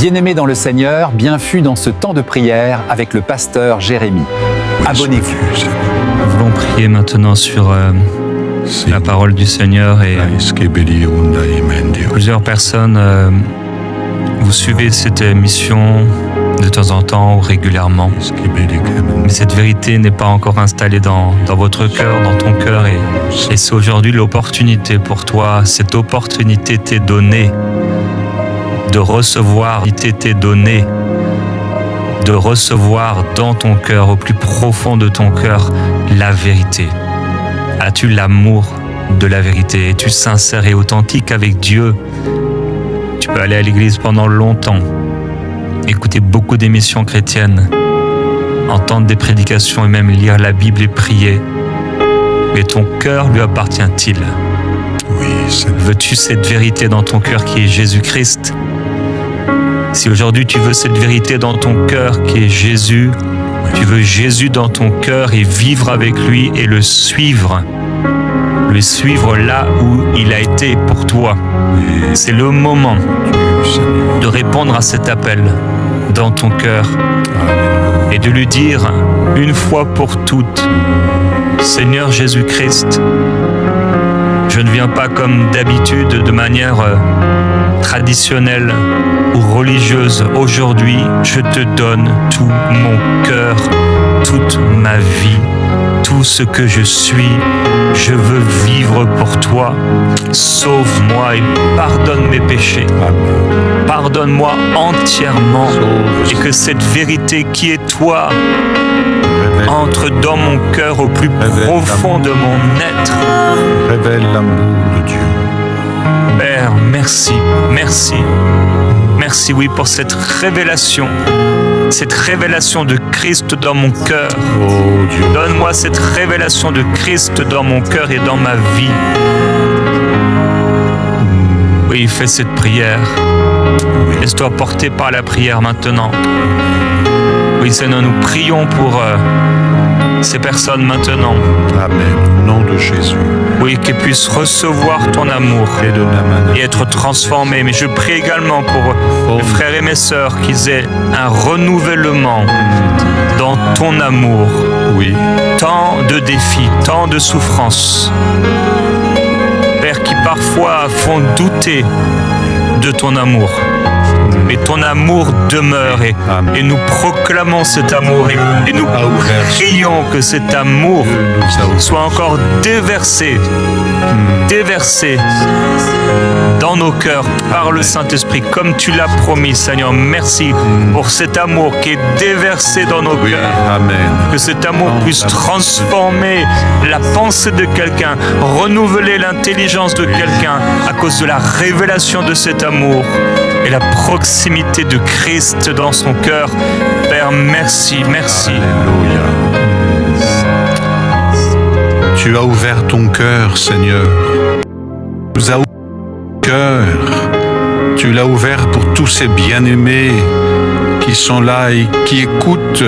Bien-aimés dans le Seigneur, bien fut dans ce temps de prière avec le pasteur Jérémie. Abonnez-vous. Nous voulons prier maintenant sur la parole du Seigneur et plusieurs personnes, vous suivez cette émission de temps en temps ou régulièrement, mais cette vérité n'est pas encore installée dans votre cœur, dans ton cœur, et c'est aujourd'hui l'opportunité pour toi. Cette opportunité t'est donnée de recevoir, de recevoir dans ton cœur, au plus profond de ton cœur, la vérité. As-tu l'amour de la vérité? Es-tu sincère et authentique avec Dieu? Tu peux aller à l'église pendant longtemps, écouter beaucoup d'émissions chrétiennes, entendre des prédications et même lire la Bible et prier. Mais ton cœur lui appartient-il? Veux-tu cette vérité dans ton cœur qui est Jésus-Christ? Si aujourd'hui tu veux cette vérité dans ton cœur qui est Jésus, tu veux Jésus dans ton cœur et vivre avec lui et le suivre là où il a été pour toi. C'est le moment de répondre à cet appel dans ton cœur et de lui dire une fois pour toutes: Seigneur Jésus-Christ, je ne viens pas comme d'habitude de manière traditionnelle ou religieuse. Aujourd'hui, je te donne tout mon cœur, toute ma vie, tout ce que je suis. Je veux vivre pour toi. Sauve-moi et pardonne mes péchés. Pardonne-moi entièrement et que cette vérité qui est toi entre dans mon cœur au plus profond de mon être. Révèle l'amour de Dieu. Père, merci, merci. Merci, oui, pour cette révélation de Christ dans mon cœur. Oh Dieu. Donne-moi cette révélation de Christ dans mon cœur et dans ma vie. Oui, fais cette prière. Laisse-toi porter par la prière maintenant. Oui, Seigneur, nous prions pour ces personnes maintenant. Amen. Au nom de Jésus. Oui, qu'elles puissent recevoir ton amour et être transformées. Mais je prie également pour mes frères et mes sœurs qu'ils aient un renouvellement dans ton amour. Oui. Tant de défis, tant de souffrances, Père, qui parfois font douter de ton amour. Mais ton amour demeure et nous proclamons cet amour et nous prions que cet amour soit encore déversé dans nos cœurs par le Saint-Esprit, comme tu l'as promis, Seigneur. Merci pour cet amour qui est déversé dans nos cœurs. Amen. Que cet amour puisse transformer la pensée de quelqu'un, renouveler l'intelligence de quelqu'un à cause de la révélation de cet amour et la proximité de Christ dans son cœur. Père, merci, merci. Alléluia. Tu as ouvert ton cœur, Seigneur. Tu as ouvert ton cœur. Tu l'as ouvert pour tous ces bien-aimés qui sont là et qui écoutent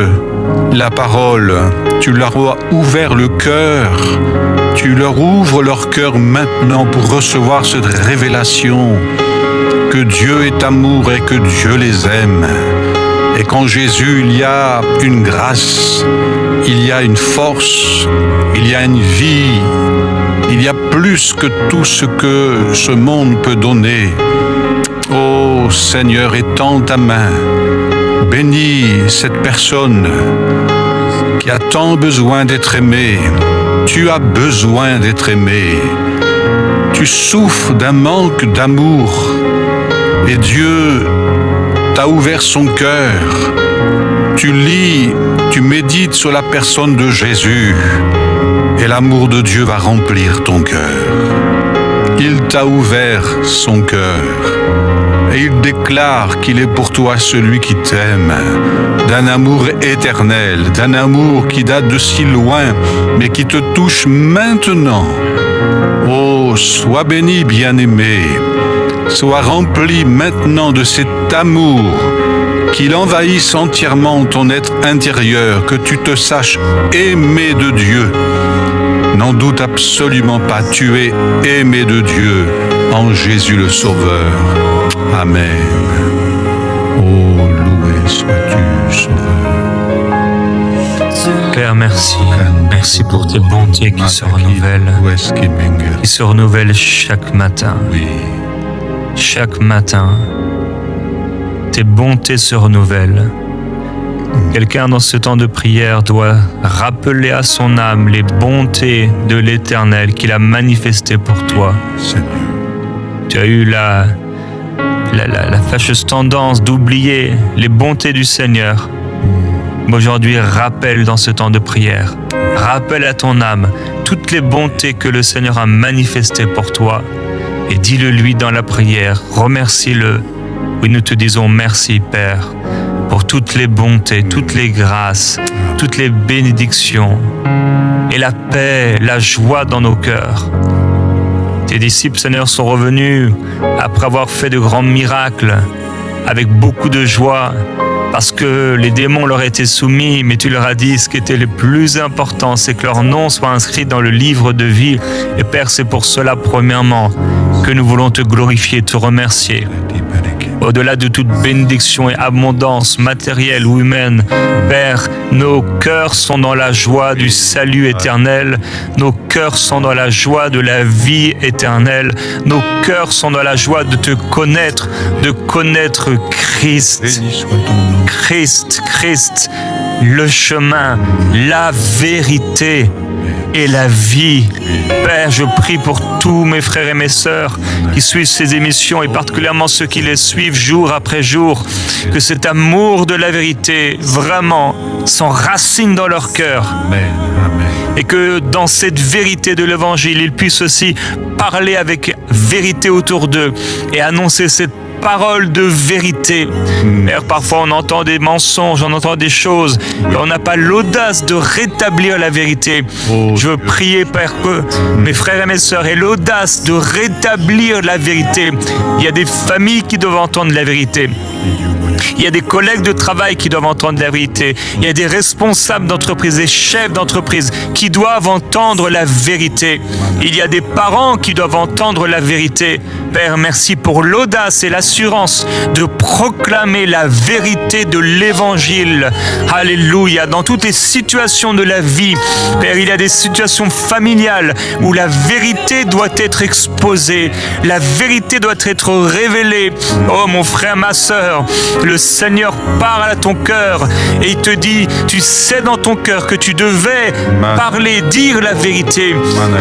la parole. Tu leur as ouvert le cœur. Tu leur ouvres leur cœur maintenant pour recevoir cette révélation que Dieu est amour et que Dieu les aime. Et qu'en Jésus, il y a une grâce, il y a une force, il y a une vie, il y a plus que tout ce que ce monde peut donner. Oh Seigneur, étends ta main, bénis cette personne qui a tant besoin d'être aimée. Tu as besoin d'être aimé. Tu souffres d'un manque d'amour. Et Dieu t'a ouvert son cœur. Tu lis, tu médites sur la personne de Jésus. Et l'amour de Dieu va remplir ton cœur. Il t'a ouvert son cœur. Et il déclare qu'il est pour toi celui qui t'aime. D'un amour éternel, d'un amour qui date de si loin, mais qui te touche maintenant. Oh, sois béni, bien-aimé. Sois rempli maintenant de cet amour, qu'il envahisse entièrement ton être intérieur, que tu te saches aimé de Dieu. N'en doute absolument pas, tu es aimé de Dieu en Jésus le Sauveur. Amen. Oh Père, merci. Merci pour tes bontés qui se renouvellent chaque matin. Oui. Chaque matin, tes bontés se renouvellent. Quelqu'un dans ce temps de prière doit rappeler à son âme les bontés de l'Éternel qu'il a manifestées pour toi. Seigneur. Tu as eu la fâcheuse tendance d'oublier les bontés du Seigneur. Mais aujourd'hui, rappelle dans ce temps de prière, rappelle à ton âme toutes les bontés que le Seigneur a manifestées pour toi et dis-le lui dans la prière, remercie-le. Oui, nous te disons merci, Père, pour toutes les bontés, toutes les grâces, toutes les bénédictions et la paix, la joie dans nos cœurs. Tes disciples, Seigneur, sont revenus après avoir fait de grands miracles avec beaucoup de joie parce que les démons leur étaient soumis, mais tu leur as dit ce qui était le plus important, c'est que leur nom soit inscrit dans le livre de vie. Et Père, c'est pour cela, premièrement, que nous voulons te glorifier, te remercier. Au-delà de toute bénédiction et abondance matérielle ou humaine, Père, nos cœurs sont dans la joie du salut éternel, nos cœurs sont dans la joie de la vie éternelle, nos cœurs sont dans la joie de te connaître, de connaître Christ. Béni soit ton nom. Christ, le chemin, la vérité et la vie. Père, je prie pour tous mes frères et mes sœurs qui suivent ces émissions et particulièrement ceux qui les suivent jour après jour, que cet amour de la vérité vraiment s'enracine dans leur cœur. Amen. Amen. Et que dans cette vérité de l'Évangile, ils puissent aussi parler avec vérité autour d'eux et annoncer cette parole de vérité. Père, parfois on entend des mensonges, on entend des choses, et on n'a pas l'audace de rétablir la vérité. Je veux prier, Père, que mes frères et mes sœurs aient l'audace de rétablir la vérité. Il y a des familles qui doivent entendre la vérité. Il y a des collègues de travail qui doivent entendre la vérité. Il y a des responsables d'entreprise, des chefs d'entreprise qui doivent entendre la vérité. Il y a des parents qui doivent entendre la vérité. Père, merci pour l'audace et l'assurance de proclamer la vérité de l'Évangile. Alléluia. Dans toutes les situations de la vie, Père, il y a des situations familiales où la vérité doit être exposée. La vérité doit être révélée. Oh mon frère, ma sœur, le Seigneur parle à ton cœur et il te dit, tu sais dans ton cœur que tu devais parler, dire la vérité.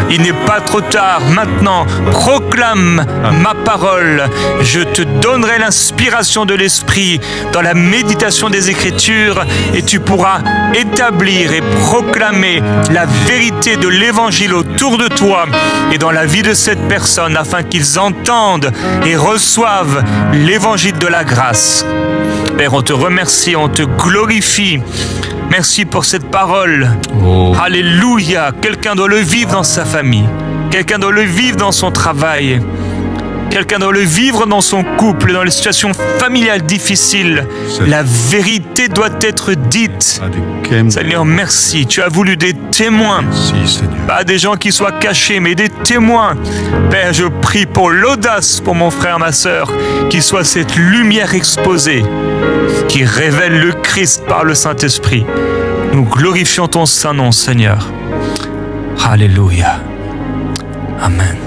Il n'est pas trop tard. Maintenant, proclame ma parole. Je te donnerai l'inspiration de l'Esprit dans la méditation des Écritures et tu pourras établir et proclamer la vérité de l'Évangile autour de toi et dans la vie de cette personne afin qu'ils entendent et reçoivent l'Évangile de la grâce. Père, on te remercie, on te glorifie. Merci pour cette parole. Alléluia. Quelqu'un doit le vivre dans sa famille. Quelqu'un doit le vivre dans son travail. Quelqu'un doit le vivre dans son couple, dans les situations familiales difficiles. La vérité doit être dite. Seigneur, merci. Tu as voulu des témoins. Pas des gens qui soient cachés, mais des témoins. Père, je prie pour l'audace pour mon frère, ma sœur, qu'il soit cette lumière exposée, qui révèle le Christ par le Saint-Esprit. Nous glorifions ton saint nom, Seigneur. Alléluia. Amen.